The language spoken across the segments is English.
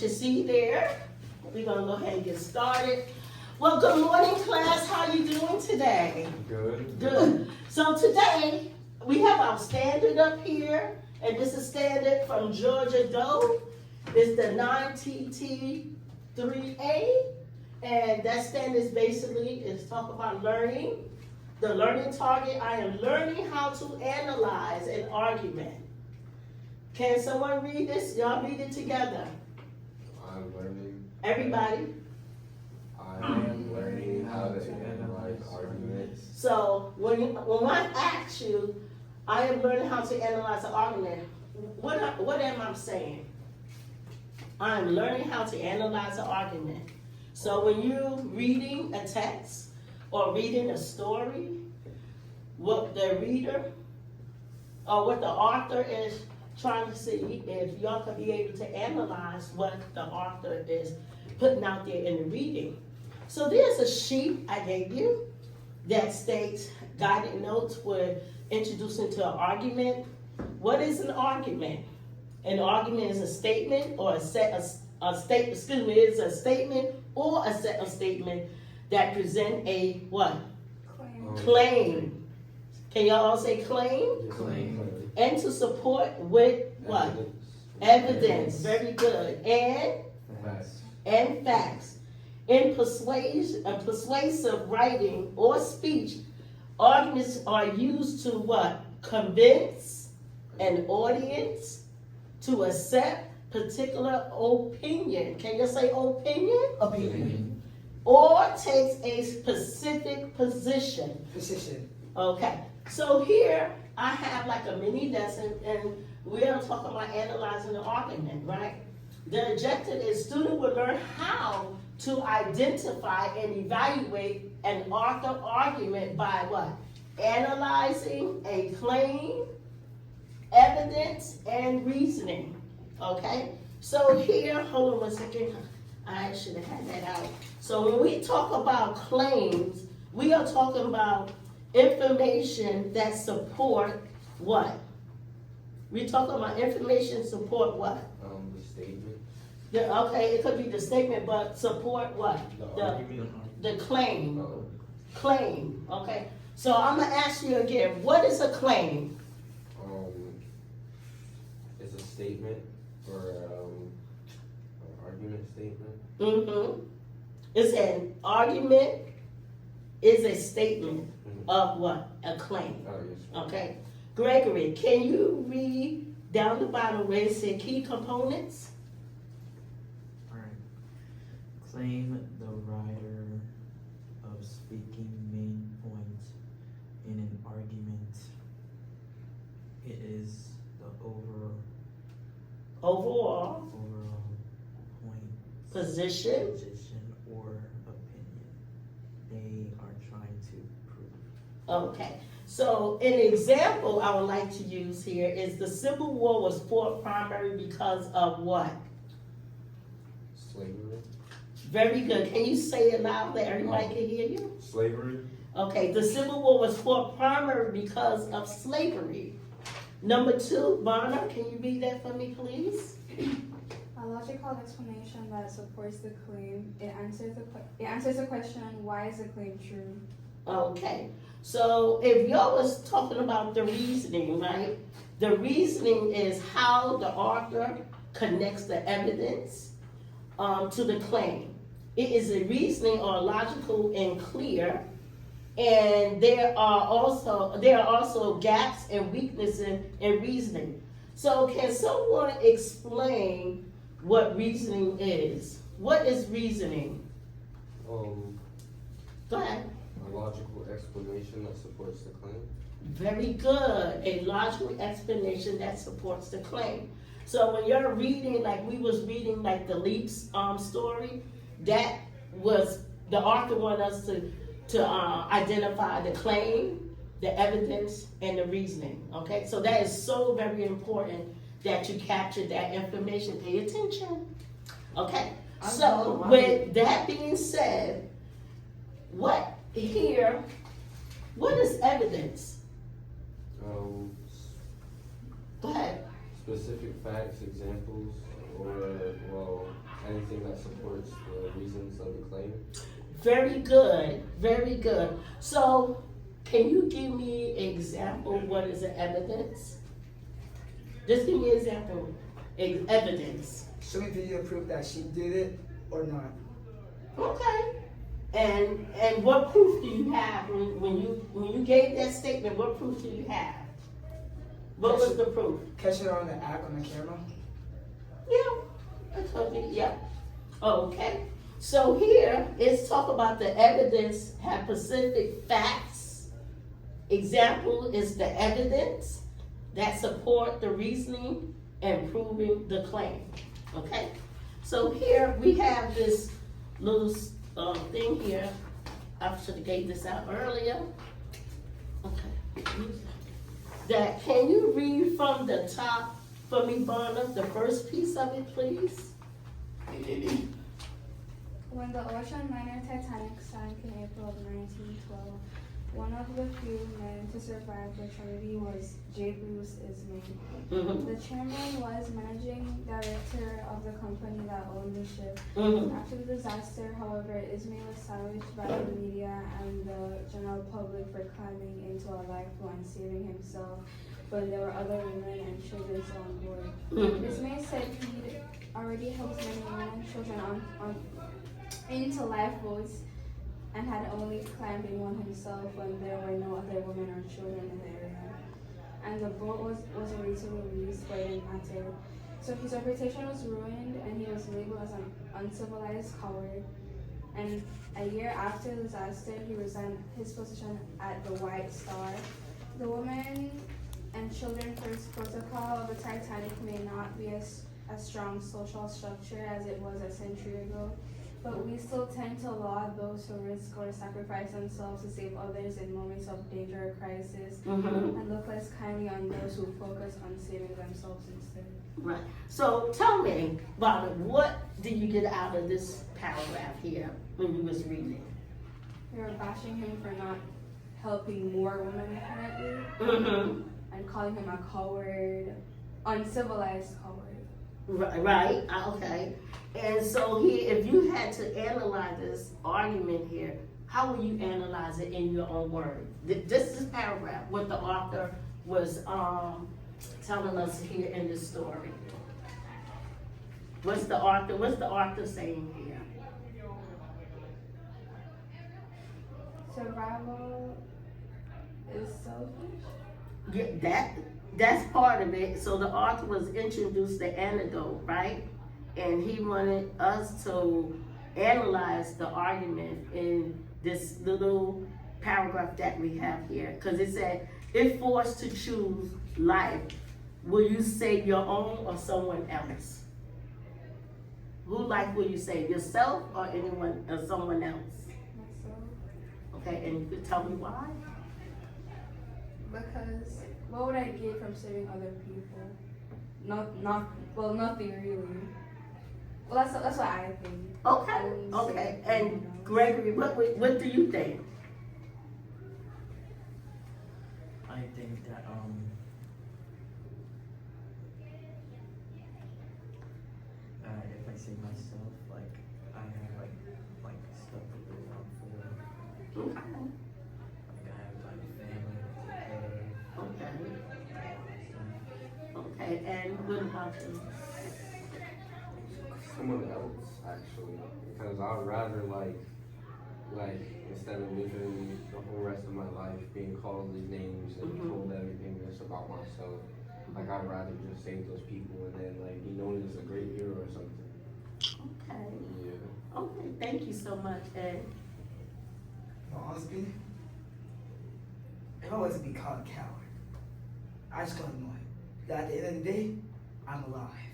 You see there, we're gonna go ahead and get started. Well, good morning, class. How you doing today? Good. Good. So today we have our standard up here, and this is standard from Georgia Doe. It's the 9TT3A, and that standard is basically talk about learning. The learning target: I am learning how to analyze an argument. Can someone read this? Y'all read it together. I'm learning. Everybody. I am learning how to analyze arguments. So when I ask you, I am learning how to analyze an argument, what am I saying? I'm learning how to analyze an argument. So when you're reading a text or reading a story, what the reader or what the author is trying to see if y'all can be able to analyze what the author is putting out there in the reading. So there's a sheet I gave you that states guided notes for introducing to an argument. What is an argument? An argument is a statement or is a statement or a set of statements that present a what? Claim. Can y'all all say claim? Claim. And to support with what? Evidence. Very good. And facts. In persuasive writing or speech, arguments are used to what? Convince an audience to accept particular opinion. Can you say opinion? Opinion. Or takes a specific position. Position. Okay. So here I have like a mini lesson, and we're talking about analyzing the argument, right? The objective is student will learn how to identify and evaluate an author argument by what? Analyzing a claim, evidence, and reasoning. Okay? So here, hold on one second. I should have had that out. So when we talk about claims, we are talking about information that support what? We talking about information support what? The statement. Okay, it could be the statement, but support what? The claim. Claim. Okay. So I'm gonna ask you again. What is a claim? It's a statement or an argument statement. It's an argument. Is a statement of what? A claim. Oh, yes. Okay. Gregory, can you read down the bottom where it said key components? Alright. Claim the writer of speaking main points in an argument. It is the Overall point, position. or opinion they are trying to prove. Okay. So an example I would like to use here is the Civil War was fought primarily because of what? Slavery. Very good. Can you say it loud that everybody can hear you? Slavery. Okay. The Civil War was fought primarily because of slavery. Number 2, Barna, can you read that for me, please? A logical explanation that supports the claim. It answers the question, why is the claim true? Okay. So if y'all was talking about the reasoning, right? The reasoning is how the author connects the evidence to the claim. It is a reasoning or logical and clear. And there are also gaps and weaknesses in reasoning. So can someone explain what reasoning is? What is reasoning? Go ahead. A logical explanation that supports the claim. Very good. A logical explanation that supports the claim. So when you're reading, like we was reading like the Leaps story, that was the author wanted us to identify the claim, the evidence, and the reasoning. Okay, so that is so very important that you capture that information. Pay attention. Okay, so with that being said, what is evidence? Specific facts, examples, or, well, something that supports the reasons of the claim. Very good, very good. So, can you give me an example, what is the evidence? Just give me an example, evidence. Show me video proof that she did it or not. Okay. And what proof do you have when you gave that statement? What proof do you have? What was the proof? Catch her on the app on the camera. Yeah, I told you. Yeah. Okay. So here is talk about the evidence have specific facts. Example is the evidence that support the reasoning and proving the claim. Okay. So here we have this little thing here. I should have gave this out earlier. Okay. That, can you read from the top for me, Barnum, the first piece of it, please? When the ocean liner Titanic sank in April of 1912, one of the few men to survive the tragedy was J. Bruce Ismay. Mm-hmm. The chairman was managing director of the company that owned the ship. Mm-hmm. After the disaster, however, Ismay was savaged by the media and the general public for climbing into a lifeboat and saving himself when there were other women and children still on board. Mm-hmm. Ismay said he'd already helped many women and children into lifeboats and had only climbed in one himself when there were no other women or children in the area. And the boat was ready to release, but it didn't matter. So his reputation was ruined and he was labeled as an uncivilized coward. And a year after the disaster, he resigned his position at the White Star. The women and children first protocol of the Titanic may not be a strong social structure as it was a century ago, but we still tend to laud those who risk or sacrifice themselves to save others in moments of danger or crisis, Mm-hmm. and look less kindly on those who focus on saving themselves instead. Right. So tell me, Barnum, what did you get out of this paragraph here when you was reading? We were bashing him for not helping more women apparently, Mm-hmm. and calling him a coward, uncivilized coward. Right. Okay. And so here, if you had to analyze this argument here, how would you analyze it in your own words? This is paragraph, what the author was telling us here in this story. What's the author saying here? Survival is selfish. Yeah, that's part of it. So the author was introduced the antidote, right? And he wanted us to analyze the argument in this little paragraph that we have here. Because it said, if forced to choose life, will you save your own or someone else? Who life will you save, yourself or anyone or someone else? Myself. Okay, and you could tell me why? Because what would I get from saving other people? Nothing really. Well, that's what I think. Okay. And Gregory, what do you think? I think that if I save myself, like I have like stuff to go on for. Okay. Like I have like family to take care of. Okay, and what about you? Someone else, actually, because I'd rather like instead of living the whole rest of my life being called these names and Mhm. told everything that's about myself, like I'd rather just save those people and then like be known as a great hero or something. Okay, Yeah. okay, thank you so much, Ed. Well, honestly, if I was to be called a coward, I just don't know it. That at the end of the day, I'm alive.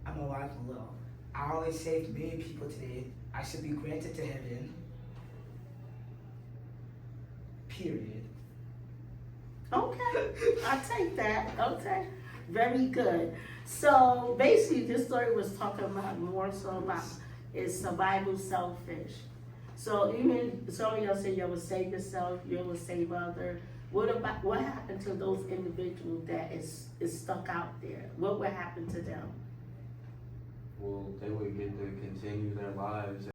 I'm alive and well. I always saved many people today. I should be granted to heaven. Period. Okay, I take that, okay, very good. So basically, this story was talking about more so about is survival selfish. So even some of y'all say you will save yourself, you will save others. What happened to those individuals that is stuck out there? What would happen to them? Well, they would get to continue their lives